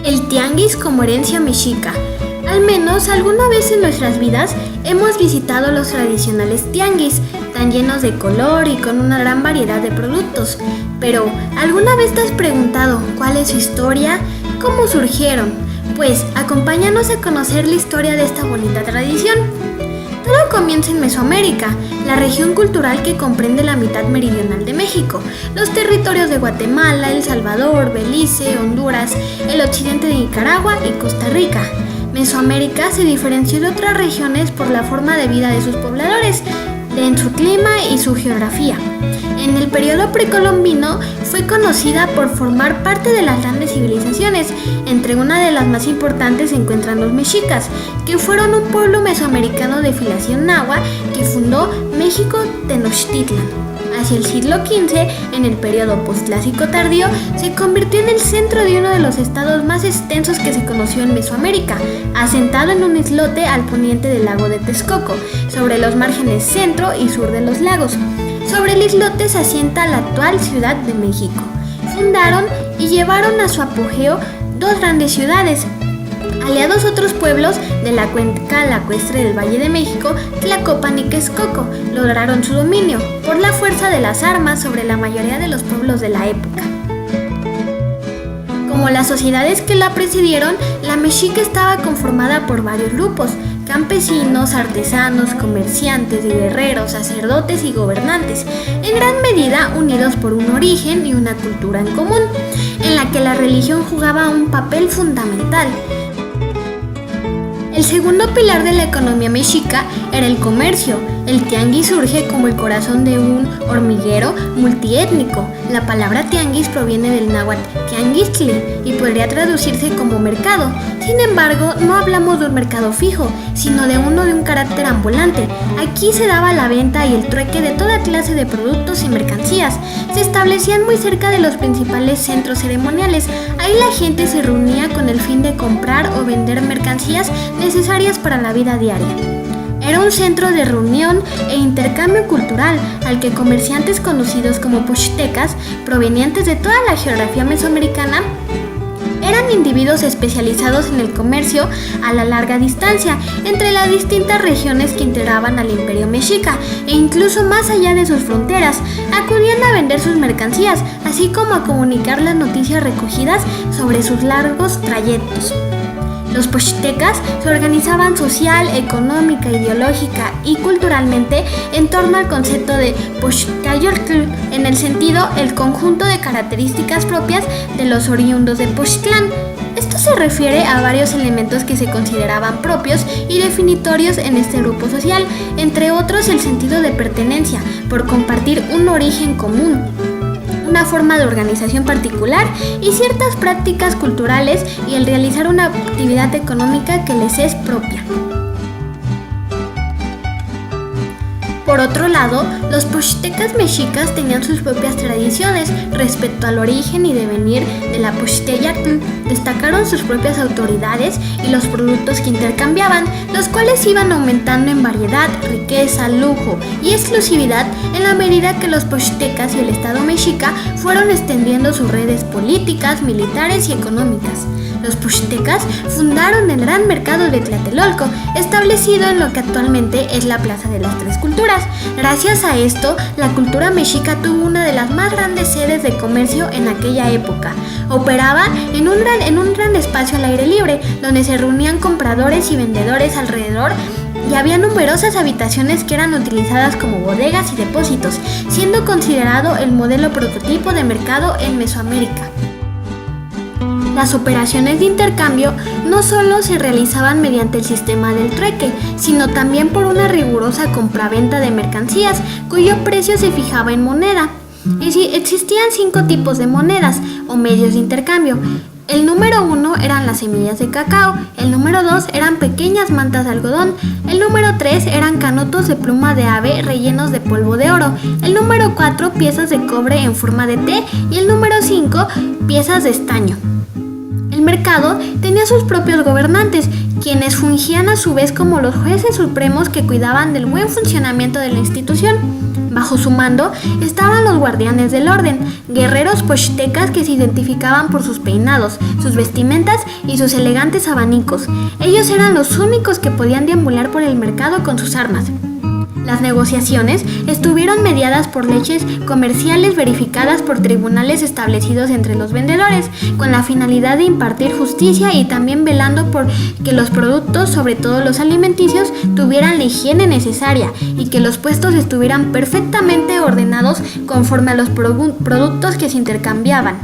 El tianguis como herencia mexica. Al menos alguna vez en nuestras vidas hemos visitado los tradicionales tianguis, tan llenos de color y con una gran variedad de productos. Pero, ¿alguna vez te has preguntado cuál es su historia? ¿Cómo surgieron? Pues, acompáñanos a conocer la historia de esta bonita tradición. Todo comienza en Mesoamérica, la región cultural que comprende la mitad meridional de México, los territorios de Guatemala, El Salvador, Belice, Honduras, el occidente de Nicaragua y Costa Rica. Mesoamérica se diferenció de otras regiones por la forma de vida de sus pobladores, en su clima y su geografía. En el periodo precolombino fue conocida por formar parte de las grandes civilizaciones. Entre una de las más importantes se encuentran los mexicas, que fueron un pueblo mesoamericano de filiación náhuatl que fundó México Tenochtitlan. Hacia el siglo XV, en el periodo postclásico tardío, se convirtió en el centro de uno de los estados más extensos que se conoció en Mesoamérica, asentado en un islote al poniente del lago de Texcoco, sobre los márgenes centro y sur de los lagos. Sobre el islote se asienta la actual Ciudad de México. Fundaron y llevaron a su apogeo dos grandes ciudades. Aliados otros pueblos de la cuenca lacustre del Valle de México, Tlacopan y Texcoco, lograron su dominio por la fuerza de las armas sobre la mayoría de los pueblos de la época. Como las sociedades que la precedieron, la mexica estaba conformada por varios grupos: campesinos, artesanos, comerciantes, guerreros, sacerdotes y gobernantes, en gran medida unidos por un origen y una cultura en común, en la que la religión jugaba un papel fundamental. El segundo pilar de la economía mexica era el comercio. El tianguis surge como el corazón de un hormiguero multiétnico. La palabra tianguis proviene del náhuatl tianguistli y podría traducirse como mercado. Sin embargo, no hablamos de un mercado fijo, sino de uno de un carácter ambulante. Aquí se daba la venta y el trueque de toda clase de productos y mercancías. Se establecían muy cerca de los principales centros ceremoniales. Ahí la gente se reunía con el fin de comprar o vender mercancías necesarias para la vida diaria. Era un centro de reunión e intercambio cultural al que comerciantes conocidos como pochtecas, provenientes de toda la geografía mesoamericana, eran individuos especializados en el comercio a la larga distancia entre las distintas regiones que integraban al imperio mexica e incluso más allá de sus fronteras. Acudían a vender sus mercancías, así como a comunicar las noticias recogidas sobre sus largos trayectos. Los pochtecas se organizaban social, económica, ideológica y culturalmente en torno al concepto de Pochtayoltl, en el sentido el conjunto de características propias de los oriundos de Pochtlán. Esto se refiere a varios elementos que se consideraban propios y definitorios en este grupo social, entre otros el sentido de pertenencia, por compartir un origen común, una forma de organización particular y ciertas prácticas culturales y el realizar una actividad económica que les es propia. Por otro lado, los pochtecas mexicas tenían sus propias tradiciones respecto al origen y devenir de la Pochteyatl. Destacaron sus propias autoridades y los productos que intercambiaban, los cuales iban aumentando en variedad, riqueza, lujo y exclusividad en la medida que los pochtecas y el Estado mexica fueron extendiendo sus redes políticas, militares y económicas. Los pochtecas fundaron el gran mercado de Tlatelolco, establecido en lo que actualmente es la Plaza de las Tres Culturas. Gracias a esto, la cultura mexica tuvo una de las más grandes sedes de comercio en aquella época. Operaba en un gran espacio al aire libre, donde se reunían compradores y vendedores alrededor, y había numerosas habitaciones que eran utilizadas como bodegas y depósitos, siendo considerado el modelo prototipo de mercado en Mesoamérica. Las operaciones de intercambio no solo se realizaban mediante el sistema del trueque, sino también por una rigurosa compraventa de mercancías, cuyo precio se fijaba en moneda. Existían 5 tipos de monedas o medios de intercambio. El número 1 eran las semillas de cacao, el número 2 eran pequeñas mantas de algodón, el número 3 eran canutos de pluma de ave rellenos de polvo de oro, el número 4 piezas de cobre en forma de T y el número 5 piezas de estaño. El mercado tenía sus propios gobernantes, quienes fungían a su vez como los jueces supremos que cuidaban del buen funcionamiento de la institución. Bajo su mando estaban los guardianes del orden, guerreros pochtecas que se identificaban por sus peinados, sus vestimentas y sus elegantes abanicos. Ellos eran los únicos que podían deambular por el mercado con sus armas. Las negociaciones estuvieron mediadas por leyes comerciales verificadas por tribunales establecidos entre los vendedores, con la finalidad de impartir justicia y también velando por que los productos, sobre todo los alimenticios, tuvieran la higiene necesaria y que los puestos estuvieran perfectamente ordenados conforme a los productos que se intercambiaban.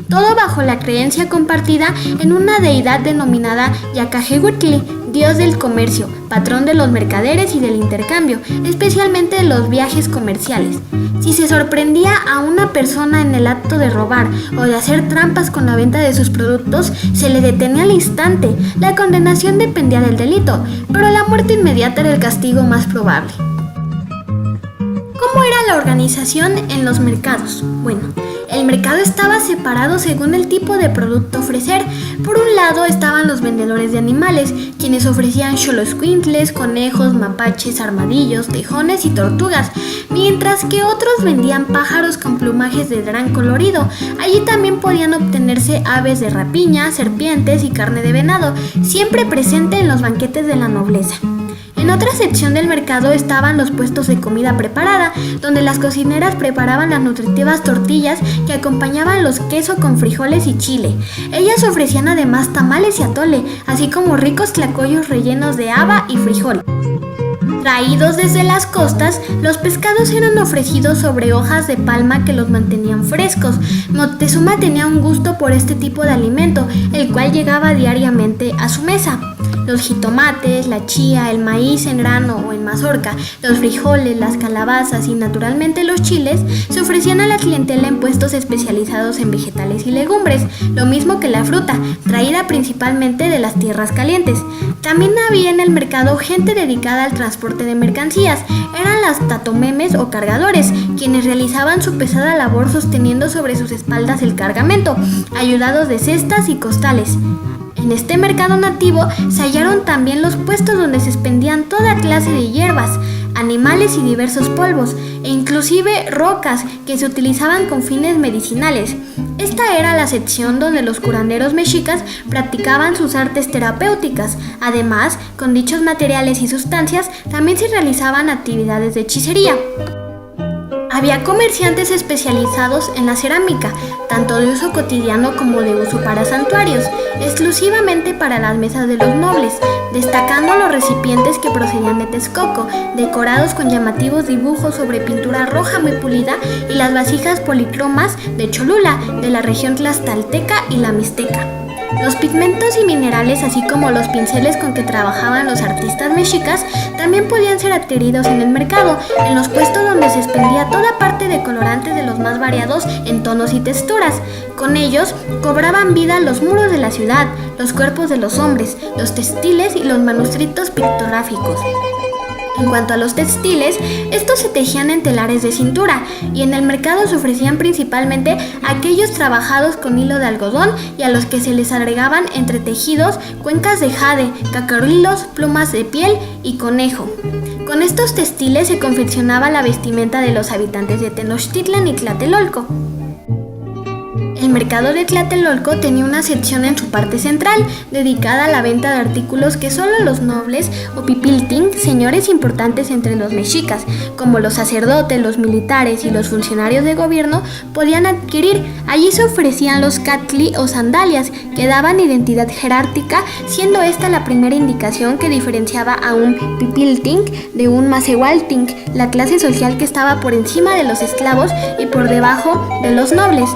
Todo bajo la creencia compartida en una deidad denominada Yacajehuitli, dios del comercio, patrón de los mercaderes y del intercambio, especialmente de los viajes comerciales. Si se sorprendía a una persona en el acto de robar o de hacer trampas con la venta de sus productos, se le detenía al instante. La condenación dependía del delito, pero la muerte inmediata era el castigo más probable. ¿Cómo era la organización en los mercados? Bueno, el mercado estaba separado según el tipo de producto a ofrecer. Por un lado estaban los vendedores de animales, quienes ofrecían xoloscuintles, conejos, mapaches, armadillos, tejones y tortugas, mientras que otros vendían pájaros con plumajes de gran colorido. Allí también podían obtenerse aves de rapiña, serpientes y carne de venado, siempre presente en los banquetes de la nobleza. En otra sección del mercado estaban los puestos de comida preparada, donde las cocineras preparaban las nutritivas tortillas que acompañaban los quesos con frijoles y chile. Ellas ofrecían además tamales y atole, así como ricos tlacoyos rellenos de haba y frijol. Traídos desde las costas, los pescados eran ofrecidos sobre hojas de palma que los mantenían frescos. Moctezuma tenía un gusto por este tipo de alimento, el cual llegaba diariamente a su mesa. Los jitomates, la chía, el maíz en grano o en mazorca, los frijoles, las calabazas y naturalmente los chiles se ofrecían a la clientela en puestos especializados en vegetales y legumbres, lo mismo que la fruta, traída principalmente de las tierras calientes. También había en el mercado gente dedicada al transporte de mercancías. Eran las tatomemes o cargadores, quienes realizaban su pesada labor sosteniendo sobre sus espaldas el cargamento, ayudados de cestas y costales. En este mercado nativo se hallaron también los puestos donde se expendían toda clase de hierbas, animales y diversos polvos, e inclusive rocas que se utilizaban con fines medicinales. Esta era la sección donde los curanderos mexicas practicaban sus artes terapéuticas. Además, con dichos materiales y sustancias también se realizaban actividades de hechicería. Había comerciantes especializados en la cerámica, tanto de uso cotidiano como de uso para santuarios, exclusivamente para las mesas de los nobles, destacando los recipientes que procedían de Texcoco, decorados con llamativos dibujos sobre pintura roja muy pulida, y las vasijas policromas de Cholula, de la región tlaxcalteca y la mixteca. Los pigmentos y minerales, así como los pinceles con que trabajaban los artistas mexicas, también podían ser adquiridos en el mercado, en los puestos donde se expendía toda parte de colorantes de los más variados en tonos y texturas. Con ellos cobraban vida los muros de la ciudad, los cuerpos de los hombres, los textiles y los manuscritos pictográficos. En cuanto a los textiles, estos se tejían en telares de cintura y en el mercado se ofrecían principalmente aquellos trabajados con hilo de algodón y a los que se les agregaban entretejidos cuencas de jade, cacaruilos, plumas de piel y conejo. Con estos textiles se confeccionaba la vestimenta de los habitantes de Tenochtitlan y Tlatelolco. El mercado de Tlatelolco tenía una sección en su parte central dedicada a la venta de artículos que solo los nobles o pipiltin, señores importantes entre los mexicas, como los sacerdotes, los militares y los funcionarios de gobierno, podían adquirir. Allí se ofrecían los catli o sandalias, que daban identidad jerárquica, siendo esta la primera indicación que diferenciaba a un pipiltin de un macehualtin, la clase social que estaba por encima de los esclavos y por debajo de los nobles.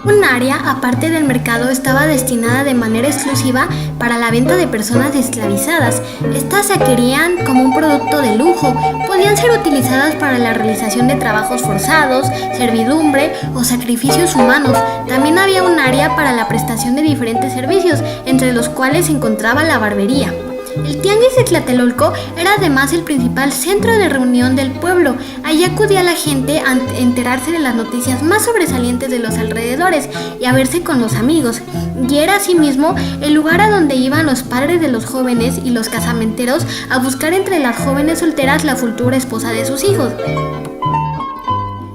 Un área aparte del mercado estaba destinada de manera exclusiva para la venta de personas esclavizadas. Estas se adquirían como un producto de lujo, podían ser utilizadas para la realización de trabajos forzados, servidumbre o sacrificios humanos. También había un área para la prestación de diferentes servicios, entre los cuales se encontraba la barbería. El tianguis de Tlatelolco era además el principal centro de reunión del pueblo. Allí acudía la gente a enterarse de las noticias más sobresalientes de los alrededores y a verse con los amigos. Y era asimismo el lugar a donde iban los padres de los jóvenes y los casamenteros a buscar entre las jóvenes solteras la futura esposa de sus hijos.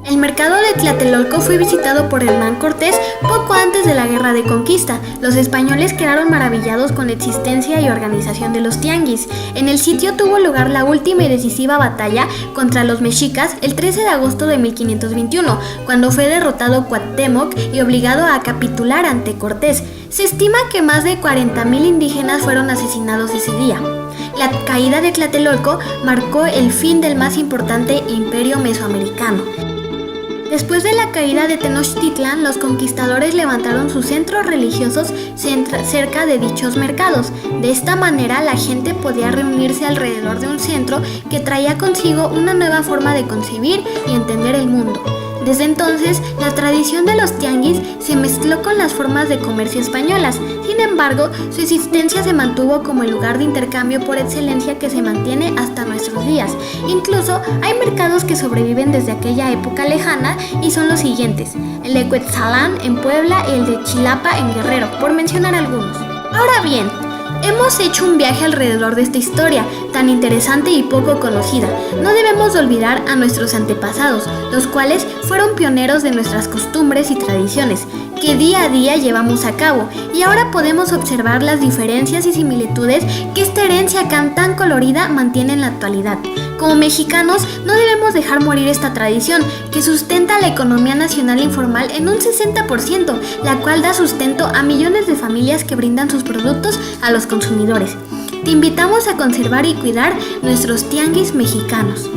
El mercado de Tlatelolco fue visitado por Hernán Cortés poco antes de la Guerra de Conquista. Los españoles quedaron maravillados con la existencia y organización de los tianguis. En el sitio tuvo lugar la última y decisiva batalla contra los mexicas el 13 de agosto de 1521, cuando fue derrotado Cuauhtémoc y obligado a capitular ante Cortés. Se estima que más de 40,000 indígenas fueron asesinados ese día. La caída de Tlatelolco marcó el fin del más importante imperio mesoamericano. Después de la caída de Tenochtitlan, los conquistadores levantaron sus centros religiosos cerca de dichos mercados. De esta manera, la gente podía reunirse alrededor de un centro que traía consigo una nueva forma de concebir y entender el mundo. Desde entonces, la tradición de los tianguis se mezcló con las formas de comercio españolas. Sin embargo, su existencia se mantuvo como el lugar de intercambio por excelencia que se mantiene hasta nuestros días. Incluso hay mercados que sobreviven desde aquella época lejana y son los siguientes: el de Cuetzalan en Puebla y el de Chilapa en Guerrero, por mencionar algunos. Ahora bien, hemos hecho un viaje alrededor de esta historia tan interesante y poco conocida. No debemos olvidar a nuestros antepasados, los cuales fueron pioneros de nuestras costumbres y tradiciones, que día a día llevamos a cabo, y ahora podemos observar las diferencias y similitudes que esta herencia tan colorida mantiene en la actualidad. Como mexicanos, no debemos dejar morir esta tradición que sustenta la economía nacional informal en un 60%, la cual da sustento a millones de familias que brindan sus productos a los consumidores. Te invitamos a conservar y cuidar nuestros tianguis mexicanos.